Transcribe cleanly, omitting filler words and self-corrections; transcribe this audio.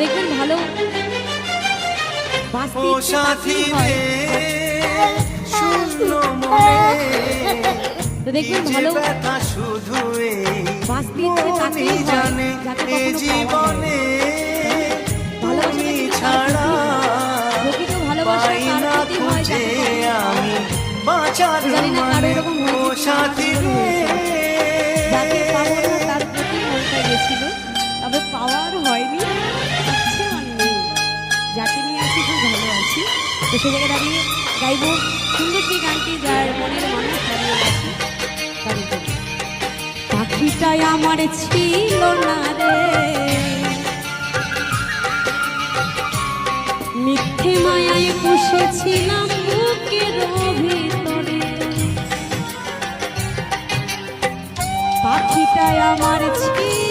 দেখবেন ভালো ও সাথী রে শূন্য মনে তো দেখবেন ভালো ব্যথা শুধু বাস্তি মনই জানে এ জীবনে তুমি ছাড়া পাই না খুঁজে আমি বাঁচার মানে ও সাথী রে যাকে পাবো না তার প্রতি মনটা গেছিল, তবে পাওয়ার হয়নি, ইচ্ছে আমার নেই। যাকে নিয়ে আছি খুব ভালো আছি, তো সে জায়গায় দাঁড়িয়ে গাইবো সুন্দর সেই গানটি যার মনের মানুষ হারিয়ে গেছে তার জন্য। পাখিটাই আমার ছিল না রে, মিথ্যে মায়ায় বসেছিলাম বুকের ভিতরে। পাখিটাই আমার ছিল